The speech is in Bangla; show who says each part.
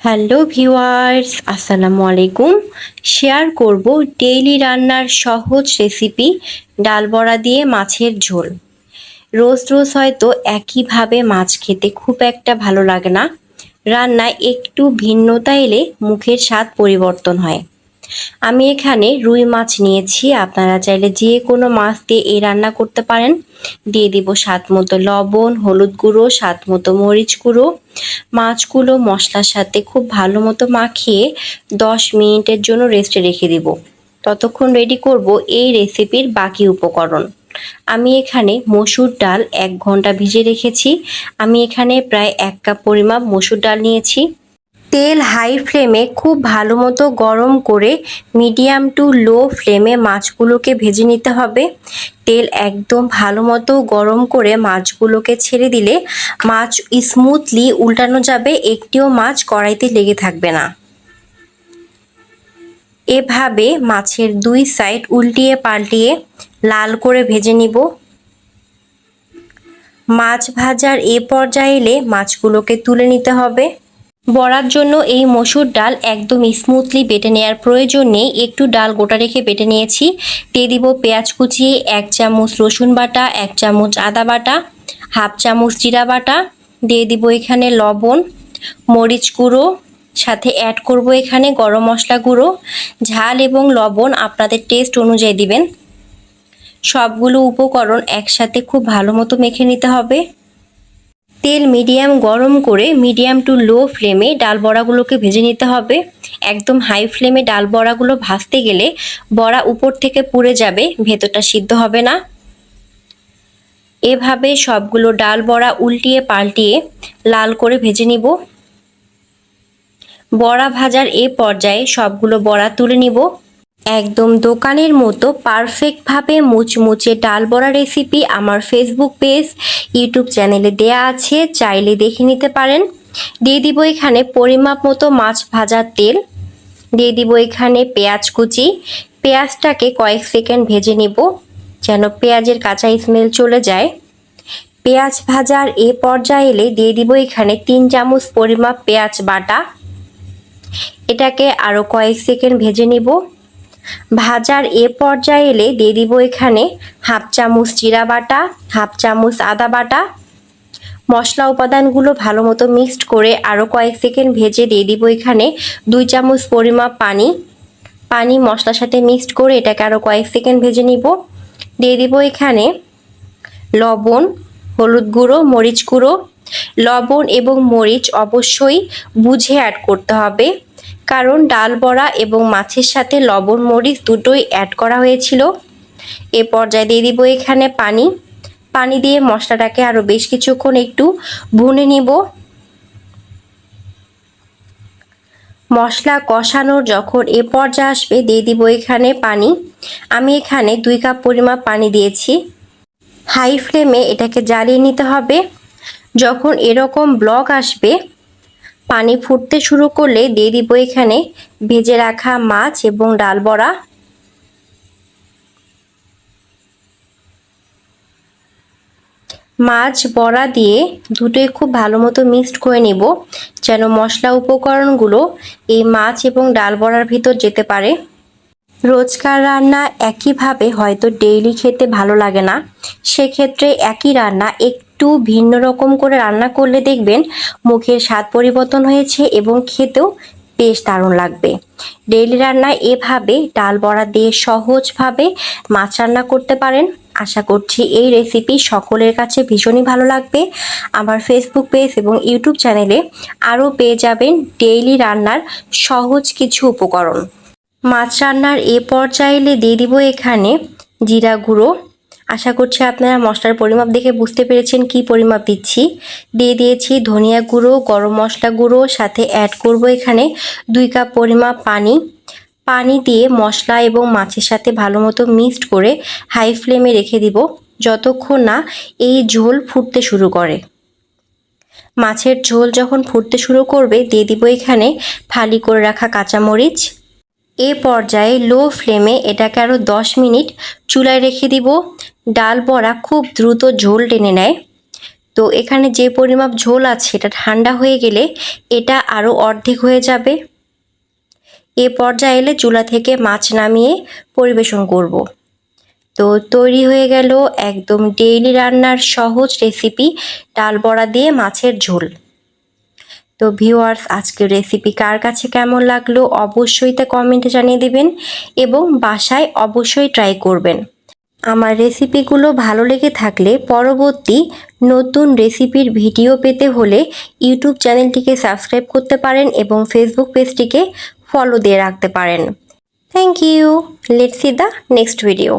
Speaker 1: হ্যালো ভিউয়ার্স, আসসালামু আলাইকুম। শেয়ার করব ডেইলি রান্নার সহজ রেসিপি ডাল বড়া দিয়ে মাছের ঝোল। রোজ রোজ হয়তো একইভাবে মাছ খেতে খুব একটা ভালো লাগে না, রান্নায় একটু ভিন্নতা এলে মুখের স্বাদ পরিবর্তন হয়। আমি এখানে রুই মাছ নিয়েছি, আপনারা চাইলে যে কোনো মাছ দিয়ে এই রান্না করতে পারেন। দিয়ে দিব স্বাদ মতো লবণ, হলুদ গুঁড়ো, স্বাদ মতো মরিচ গুঁড়ো। মাছগুলো মশলার সাথে খুব ভালো মতো মাখিয়ে 10 মিনিটের জন্য রেস্টে রেখে দিব। ততক্ষণ রেডি করব এই রেসিপির বাকি উপকরণ। আমি এখানে মসুর ডাল 1 ঘন্টা ভিজিয়ে রেখেছি। আমি এখানে প্রায় 1 কাপ পরিমাপ মসুর ডাল নিয়েছি। তেল হাই ফ্লেমে খুব ভালো মতো গরম করে মিডিয়াম টু লো ফ্লেমে মাছগুলোকে ভেজে নিতে হবে। তেল একদম ভালো মতো গরম করে মাছগুলোকে ছেড়ে দিলে মাছ স্মুথলি উল্টানো যাবে, একটিও মাছ কড়াইতে লেগে থাকবে না। এভাবে মাছের 2 সাইড উল্টিয়ে পাল্টিয়ে লাল করে ভেজে নিব। মাছ ভাজার এ পর্যায়ে এলে মাছগুলোকে তুলে নিতে হবে। বড়ার জন্য এই মসুর ডাল একদম স্মুথলি বেটে নেওয়ার প্রয়োজন নেই, একটু ডাল গোটা রেখে বেটে নিয়েছি। দিয়ে দিব পেঁয়াজ কুচি, 1 চামচ রসুন বাটা, 1 চামচ আদা বাটা, হাফ চামচ জিরা বাটা। দিয়ে দিব এখানে লবণ, মরিচ গুঁড়ো, সাথে অ্যাড করব এখানে গরম মশলা গুঁড়ো। ঝাল এবং লবণ আপনাদের টেস্ট অনুযায়ী দিবেন। সবগুলো উপকরণ একসাথে খুব ভালো মতো মেখে নিতে হবে। তেল মিডিয়াম গরম করে মিডিয়াম টু লো ফ্লেমে ডাল বড়াগুলোকে ভেজে নিতে হবে। একদম হাই ফ্লেমে ডাল বড়াগুলো ভাজতে গেলে বড়া উপর থেকে পুড়ে যাবে, ভেতরটা সিদ্ধ হবে না। এভাবে সবগুলো ডাল বড়া উল্টিয়ে পাল্টিয়ে লাল করে ভেজে নিব। বড়া ভাজার এ পর্যায়ে সবগুলো বড়া তুলে নিব। একদম দোকানের মতো পারফেক্টভাবে মুচমুচে ডাল বড়া রেসিপি আমার ফেসবুক পেজ, ইউটিউব চ্যানেলে দেয়া আছে, চাইলে দেখে নিতে পারেন। দিয়ে দিব এখানে পরিমাপ মতো মাছ ভাজার তেল। দিয়ে দিব এখানে পেঁয়াজ কুচি। পেঁয়াজটাকে কয়েক সেকেন্ড ভেজে নিব যেন পেঁয়াজের কাঁচা স্মেল চলে যায়। পেঁয়াজ ভাজার এ পর্যায়ে এলে দিয়ে দিব এখানে 3 চামচ পরিমাপ পেঁয়াজ বাটা। এটাকে আরও কয়েক সেকেন্ড ভেজে নিব। ভাজার এ পর্যায়ে এলে দিয়ে দিব এখানে হাফ চামচ জিরা বাটা, হাফ চামচ আদা বাটা। মশলা উপাদানগুলো ভালো মতো মিক্সড করে আরও কয়েক সেকেন্ড ভেজে দিয়ে দিব এখানে 2 চামচ পরিমাপ পানি মশলার সাথে মিক্সড করে এটাকে আরও কয়েক সেকেন্ড ভেজে নিব। দিয়ে দিব এখানে লবণ, হলুদ গুঁড়ো, মরিচ গুঁড়ো। লবণ এবং মরিচ অবশ্যই বুঝে অ্যাড করতে হবে, কারণ ডাল বড়া এবং মাছের সাথে লবণ মরিচ দুটোই অ্যাড করা হয়েছিল। এ পর্যায়ে দিয়ে দিব এখানে পানি দিয়ে মশলাটাকে আরও বেশ কিছুক্ষণ একটু ভুনে নিব। মশলা কষানোর যখন এ পর্যায়ে আসবে দিয়ে দিব এখানে পানি। আমি এখানে 2 কাপ পরিমাপ পানি দিয়েছি। হাই ফ্লেমে এটাকে জ্বালিয়ে নিতে হবে। যখন এরকম ব্লক আসবে, পানি ফুটতে শুরু করলে দিয়ে দিব এখানে ভেজে রাখা মাছ এবং ডাল বড়া। মাছ বড়া দিয়ে দুটোই খুব ভালো মতো মিক্সড করে নিব যেন মশলা উপকরণগুলো এই মাছ এবং ডাল বড়ার ভিতর যেতে পারে। রোজকার রান্না একইভাবে হয়তো ডেইলি খেতে ভালো লাগে না, সেক্ষেত্রে একই রান্না একটু ভিন্ন রকম করে রান্না করলে দেখবেন মুখের স্বাদ পরিবর্তন হয়েছে এবং খেতেও বেশ দারুণ লাগবে। ডেইলি রান্নায় এভাবে ডাল বড়া দিয়ে সহজভাবে মাছ রান্না করতে পারেন। আশা করছি এই রেসিপি সকলের কাছে ভীষণই ভালো লাগবে। আমার ফেসবুক পেজ এবং ইউটিউব চ্যানেলে আরও পেয়ে যাবেন ডেইলি রান্নার সহজ কিছু উপকরণ। মাছ রান্নার এ পর্যায়ে এলে দিয়ে দিব এখানে জিরা গুঁড়ো। আশা করছি আপনারা মশলার পরিমাপ দেখে বুঝতে পেরেছেন কি পরিমাপ দিচ্ছি। দিয়ে দিয়েছি ধনিয়া গুঁড়ো, গরম মশলা গুঁড়ো, সাথে অ্যাড করব এখানে 2 কাপ পরিমাপ পানি দিয়ে মশলা এবং মাছের সাথে ভালো মতো মিক্সড করে হাই ফ্লেমে রেখে দিব যতক্ষণ না এই ঝোল ফুটতে শুরু করে। মাছের ঝোল যখন ফুটতে শুরু করবে দিয়ে দিব এখানে ফালি করে রাখা কাঁচামরিচ। এ পর্যায়ে লো ফ্লেমে এটাকে আরও 10 মিনিট চুলায় রেখে দিব। ডাল বড়া খুব দ্রুত ঝোল টেনে নেয়, তো এখানে যে পরিমাপ ঝোল আছে এটা ঠান্ডা হয়ে গেলে এটা আরও অর্ধেক হয়ে যাবে। এ পর্যায়ে এলে চুলা থেকে মাছ নামিয়ে পরিবেশন করব। তো তৈরি হয়ে গেল একদম ডেইলি রান্নার সহজ রেসিপি ডাল বড়া দিয়ে মাছের ঝোল। তো ভিউয়ার্স, আজকের রেসিপি কার কাছে কেমন লাগলো অবশ্যই তা কমেন্টে জানিয়ে দিবেন এবং বাসায় অবশ্যই ট্রাই করবেন। আমার রেসিপিগুলো ভালো লেগে থাকলে পরবর্তী নতুন রেসিপির ভিডিও পেতে হলে ইউটিউব চ্যানেলটিকে সাবস্ক্রাইব করতে পারেন এবং ফেসবুক পেজটিকে ফলো দিয়ে রাখতে পারেন। Thank you. Let's see the next video.